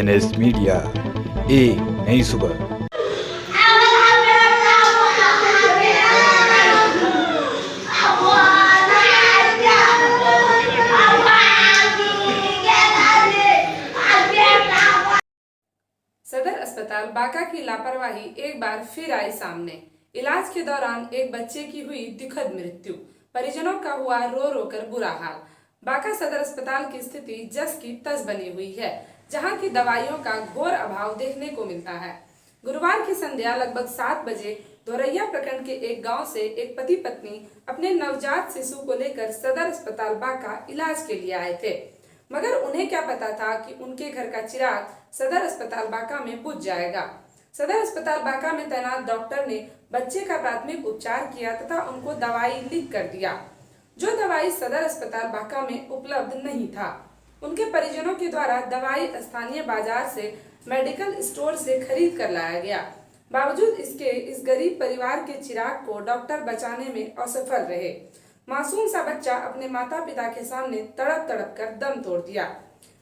ENS media, एक नई सुबह। सदर अस्पताल बांका की लापरवाही एक बार फिर आई सामने। इलाज के दौरान एक बच्चे की हुई दुखद मृत्यु, परिजनों का हुआ रो रो कर बुरा हाल। बांका सदर अस्पताल की स्थिति जस की तस बनी हुई है, जहां की दवाइयों का घोर अभाव देखने को मिलता है। गुरुवार की संध्या लगभग 7 बजे धोरैया प्रखंड के एक गांव से एक पति पत्नी अपने नवजात शिशु को लेकर सदर अस्पताल बांका इलाज के लिए आए थे, मगर उन्हें क्या पता था कि उनके घर का चिराग सदर अस्पताल बांका में बुझ जाएगा। सदर अस्पताल बांका में तैनात डॉक्टर ने बच्चे का प्राथमिक उपचार किया तथा उनको दवाई लिख कर दिया, जो दवाई सदर अस्पताल बांका में उपलब्ध नहीं था। उनके परिजनों के द्वारा दवाई स्थानीय बाजार से मेडिकल स्टोर से खरीद कर लाया गया। बावजूद इसके इस गरीब परिवार के चिराग को डॉक्टर बचाने में असफल रहे। मासूम सा बच्चा अपने माता पिता के सामने तड़प तड़प कर दम तोड़ दिया।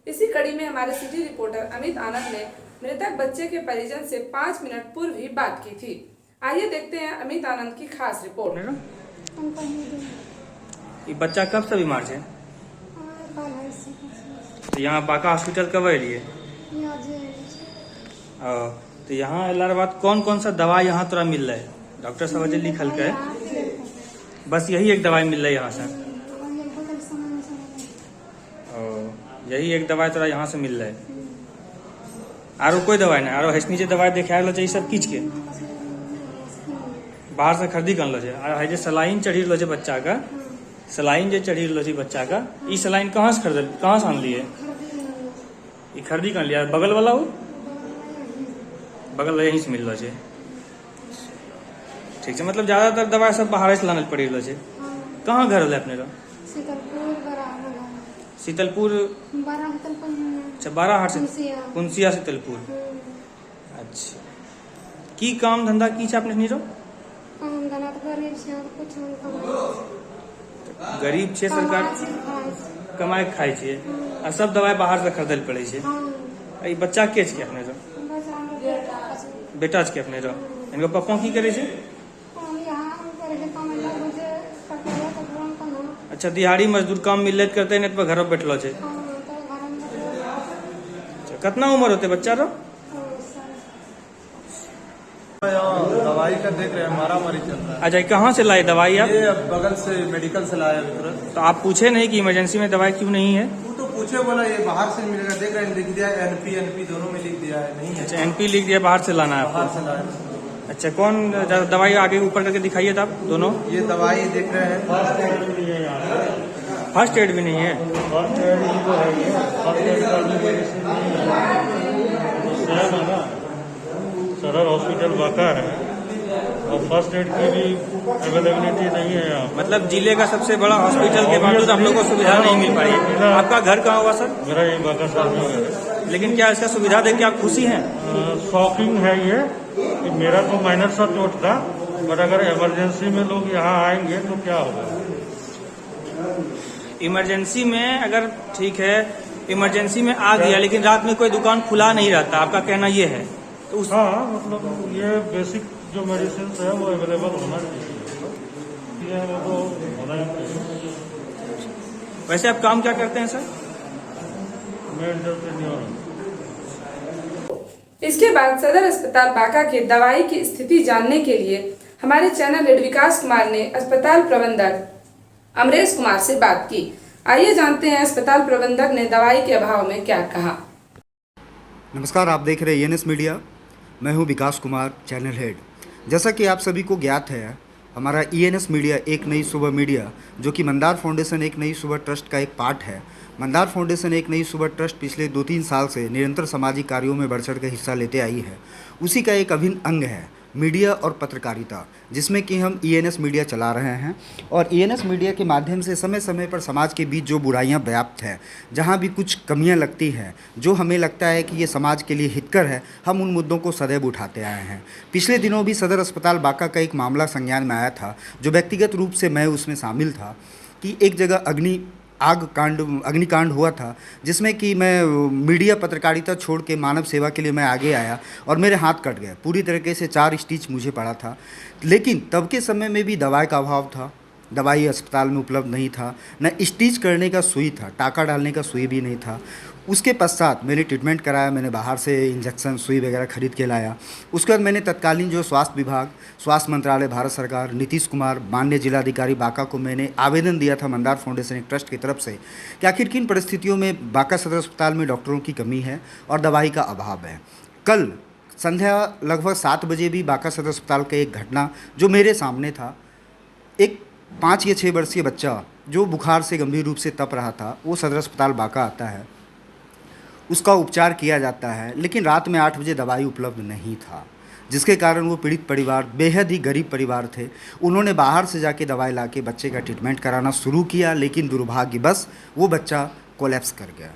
इसी कड़ी में हमारे सिटी रिपोर्टर अमित आनंद ने मृतक बच्चे के परिजन से 5 मिनट पूर्व ही बात की थी। आइए देखते हैं अमित आनंद की खास रिपोर्ट। ये बच्चा कब से बीमार है? तो यहाँ बांका हॉस्पिटल कब अलिए? तो यहाँ अल्लाह बाद कौन कौन सा दवा यहाँ तोरा मिल रहा है? डॉक्टर साहब जो लिखल के बस यही एक दवाई मिल रहा है यहाँ से? यही एक दवाई तोरा यहाँ से मिल रहा है? आरो कोई दवाई नहीं? आरो हेसनी दवाई देखा चाहिए सब किछ के बाहर से खरीदी कर लो जे सलाइन चढ़ी लो बच्चा का, सलाइन जो चढ़ी लो बच्चा का, ई सलाइन कहाँ से खरीद, कहाँ से आन लिए? ये खरीदी कर लिया बगल वाला हो, बगल यहीं से मिल लो छे। ठीक है, मतलब ज्यादातर दवाई सब बाहर से लाने पड़ी लो छे। कहाँ घर है अपने? शीतलपुर। अच्छा, 12 हाट से कुंसिया शीतलपुर। अच्छा, की काम धंधा की छे अपने नीरो? गरीब छे, सरकार कमाए खाई छे आ सब दवाई बाहर से खरीदल पड़े छे। ई बच्चा के छे अपने रो? बेटा छे अपने रो? इनका पप्पा की करे छे? अच्छा, दिहाड़ी मजदूर काम मिलत करते नहीं तो घर बैठलो छे। कितना उम्र होते बच्चा रो? दवाई का देख रहे हैं, मारामारी चल रहा है। अच्छा, कहाँ से लाए दवाई आप? ये बगल से मेडिकल से लाया तुरंत। तो आप पूछे नहीं कि इमरजेंसी में दवाई क्यों नहीं है? वो तो पूछे, बोला ये बाहर से मिलेगा। देख रहे हैं, लिख दिया एनपी दोनों में लिख दिया है, नहीं है। अच्छा, एनपी लिख दिया, बाहर से लाना है बाहर आपको? से लाया। अच्छा, कौन दवाई आगे ऊपर करके दिखाइए आप दोनों। ये दवाई देख रहे हैं, फर्स्ट एड भी नहीं है? सदर हॉस्पिटल बांका है और फर्स्ट एड की भी अवेलेबिलिटी नहीं है यहाँ। मतलब जिले का सबसे बड़ा हॉस्पिटल के बावजूद हम लोग को सुविधा नहीं मिल पाई है। आपका घर कहाँ हुआ सर? मेरा ये बांका शहर में है। लेकिन क्या इसका सुविधा देख के आप खुशी हैं? शॉकिंग है ये कि मेरा तो माइनर सा चोट था, बट अगर इमरजेंसी में लोग यहाँ आएंगे तो क्या होगा? इमरजेंसी में अगर ठीक है, इमरजेंसी में आ गया लेकिन रात में कोई दुकान खुला नहीं रहता, आपका कहना ये है? तो उस हाँ, मतलब ये बेसिक जो मेडिसिन है वो अवेलेबल होना चाहिए, ये वो तो होना ही चाहिए। वैसे आप काम क्या करते हैं सर? मैं एंटरप्रेन्योर हूँ। इसके बाद सदर अस्पताल बांका के दवाई की स्थिति जानने के लिए हमारे चैनल हेड विकास कुमार ने अस्पताल प्रबंधक अमरेश कुमार से बात की। आइए जानते हैं अस्पताल प्रबंधक ने दवाई के अभाव में क्या कहा। नमस्कार, आप देख रहे हैं ENS मीडिया। मैं हूं विकास कुमार, चैनल हेड। जैसा कि आप सभी को ज्ञात है, हमारा ENS मीडिया एक नई सुबह मीडिया, जो कि मंदार फाउंडेशन एक नई सुबह ट्रस्ट का एक पार्ट है। मंदार फाउंडेशन एक नई सुबह ट्रस्ट पिछले 2-3 साल से निरंतर सामाजिक कार्यों में बढ़ चढ़ कर हिस्सा लेते आई है। उसी का एक अभिन्न अंग है मीडिया और पत्रकारिता, जिसमें कि हम ENS मीडिया चला रहे हैं। और ENS मीडिया के माध्यम से समय समय पर समाज के बीच जो बुराइयां व्याप्त है, जहां भी कुछ कमियां लगती हैं, जो हमें लगता है कि ये समाज के लिए हितकर है, हम उन मुद्दों को सदैव उठाते आए हैं। पिछले दिनों भी सदर अस्पताल बांका का एक मामला संज्ञान में आया था, जो व्यक्तिगत रूप से मैं उसमें शामिल था, कि एक जगह अग्नि आग कांड अग्निकांड हुआ था, जिसमें कि मैं मीडिया पत्रकारिता छोड़ के मानव सेवा के लिए मैं आगे आया और मेरे हाथ कट गए। पूरी तरीके से 4 स्टिच मुझे पड़ा था। लेकिन तब के समय में भी दवाई का अभाव था, दवाई अस्पताल में उपलब्ध नहीं था, न स्टिच करने का सुई था, टाँका डालने का सुई भी नहीं था। उसके पश्चात मैंने ट्रीटमेंट कराया, मैंने बाहर से इंजेक्शन सुई वगैरह खरीद के लाया। उसके बाद मैंने तत्कालीन जो स्वास्थ्य विभाग, स्वास्थ्य मंत्रालय, भारत सरकार, नीतीश कुमार, माननीय जिलाधिकारी बांका को मैंने आवेदन दिया था मंदार फाउंडेशन एक ट्रस्ट की तरफ से कि आखिर किन परिस्थितियों में बांका सदर अस्पताल में डॉक्टरों की कमी है और दवाई का अभाव है। कल संध्या लगभग 7 बजे भी बांका सदर अस्पताल का एक घटना जो मेरे सामने था, एक 5 या 6 वर्षीय बच्चा जो बुखार से गंभीर रूप से तप रहा था, वो सदर अस्पताल बांका आता है, उसका उपचार किया जाता है, लेकिन रात में 8 बजे दवाई उपलब्ध नहीं था, जिसके कारण वो पीड़ित परिवार, बेहद ही गरीब परिवार थे, उन्होंने बाहर से जाके दवाई लाके बच्चे का ट्रीटमेंट कराना शुरू किया, लेकिन दुर्भाग्यवश वो बच्चा कोलैप्स कर गया।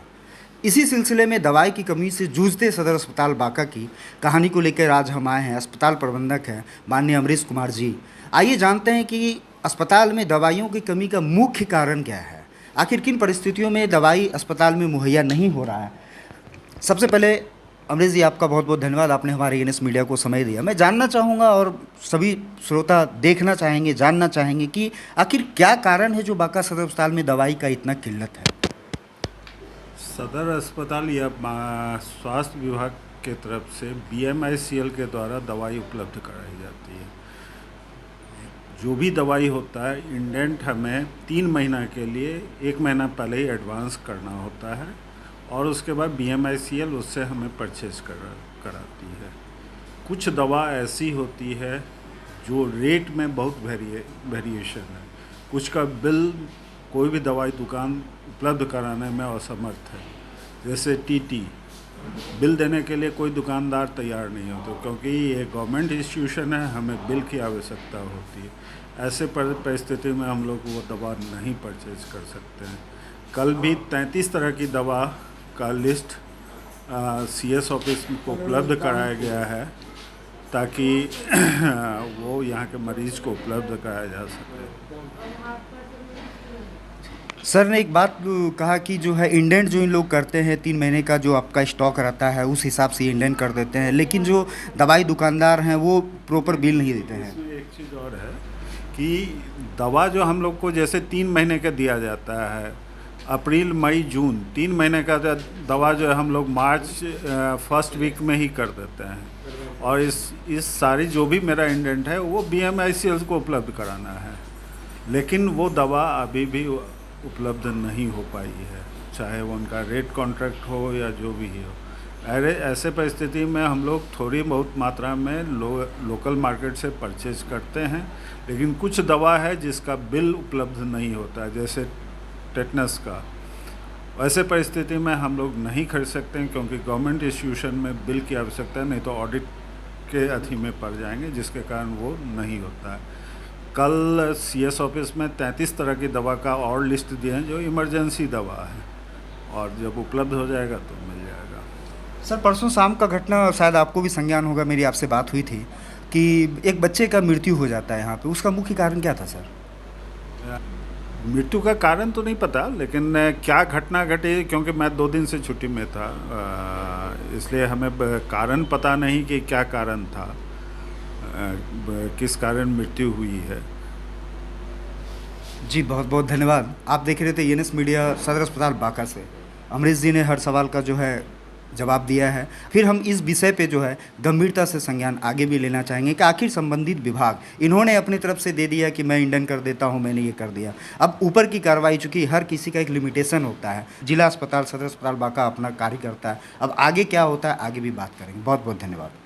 इसी सिलसिले में दवाई की कमी से जूझते सदर अस्पताल बांका की कहानी को लेकर आज हम आए हैं। अस्पताल प्रबंधक हैं माननीय अमरीश कुमार जी। आइए जानते हैं कि अस्पताल में दवाइयों की कमी का मुख्य कारण क्या है, आखिर किन परिस्थितियों में दवाई अस्पताल में मुहैया नहीं हो रहा है। सबसे पहले अमरीश जी, आपका बहुत बहुत धन्यवाद, आपने हमारे ईएनएस मीडिया को समय दिया। मैं जानना चाहूँगा और सभी श्रोता देखना चाहेंगे, जानना चाहेंगे कि आखिर क्या कारण है जो बांका सदर अस्पताल में दवाई का इतना किल्लत है। सदर अस्पताल या स्वास्थ्य विभाग के तरफ से BMICL के द्वारा दवाई उपलब्ध कराई जाती है। जो भी दवाई होता है, इंडेंट हमें 3 महीना के लिए 1 महीना पहले ही एडवांस करना होता है और उसके बाद BMICL उससे हमें परचेज कराती है। कुछ दवा ऐसी होती है जो रेट में बहुत वेरिएशन है। कुछ का बिल कोई भी दवाई दुकान उपलब्ध कराने में असमर्थ है, जैसे TT बिल देने के लिए कोई दुकानदार तैयार नहीं होते, क्योंकि ये गवर्नमेंट इंस्टीट्यूशन है, हमें बिल की आवश्यकता होती है। ऐसे परिस्थिति में हम लोग वो दवा नहीं परचेज कर सकते हैं। कल भी 33 तरह की दवा का लिस्ट CS ऑफिस को उपलब्ध कराया गया है, ताकि वो यहाँ के मरीज को उपलब्ध कराया जा सके। सर ने एक बात कहा कि जो है इंडेंट जो इन लोग करते हैं, 3 महीने का जो आपका स्टॉक रहता है उस हिसाब से इंडेंट कर देते हैं, लेकिन जो दवाई दुकानदार हैं वो प्रॉपर बिल नहीं देते हैं। इसमें एक चीज़ और है कि दवा जो हम लोग को जैसे 3 महीने का दिया जाता है, अप्रैल मई जून 3 महीने का दवा जो है हम लोग मार्च फर्स्ट वीक में ही कर देते हैं। और इस सारी जो भी मेरा इंडेंट है वो BMICL को उपलब्ध कराना है, लेकिन वो दवा अभी भी उपलब्ध नहीं हो पाई है, चाहे वो उनका रेट कॉन्ट्रैक्ट हो या जो भी हो। ऐसे परिस्थिति में हम लोग थोड़ी बहुत मात्रा में लोकल मार्केट से परचेज करते हैं, लेकिन कुछ दवा है जिसका बिल उपलब्ध नहीं होता है, जैसे टेटनस का। ऐसे परिस्थिति में हम लोग नहीं खरीद सकते हैं, क्योंकि गवर्नमेंट इंस्टीट्यूशन में बिल की आवश्यकता है, नहीं तो ऑडिट के अधीन में पड़ जाएंगे, जिसके कारण वो नहीं होता है। कल CS ऑफिस में 33 तरह की दवा का और लिस्ट दिए हैं जो इमरजेंसी दवा है, और जब उपलब्ध हो जाएगा तो मिल जाएगा। सर, परसों शाम का घटना शायद आपको भी संज्ञान होगा, मेरी आपसे बात हुई थी कि एक बच्चे का मृत्यु हो जाता है यहाँ पे, उसका मुख्य कारण क्या था सर? मृत्यु का कारण तो नहीं पता, लेकिन क्या घटना घटी, क्योंकि मैं 2 दिन से छुट्टी में था, इसलिए हमें कारण पता नहीं कि क्या कारण था, किस कारण मृत्यु हुई है। जी बहुत बहुत धन्यवाद। आप देख रहे थे ईएनएस मीडिया सदर अस्पताल बांका से। अमरीश जी ने हर सवाल का जो है जवाब दिया है। फिर हम इस विषय पे जो है गंभीरता से संज्ञान आगे भी लेना चाहेंगे कि आखिर संबंधित विभाग इन्होंने अपनी तरफ से दे दिया कि मैं इंडन कर देता हूँ, मैंने ये कर दिया। अब ऊपर की कार्रवाई, चूँकि हर किसी का एक लिमिटेशन होता है, जिला अस्पताल सदर अस्पताल बांका अपना कार्य करता है, अब आगे क्या होता है आगे भी बात करेंगे। बहुत बहुत धन्यवाद।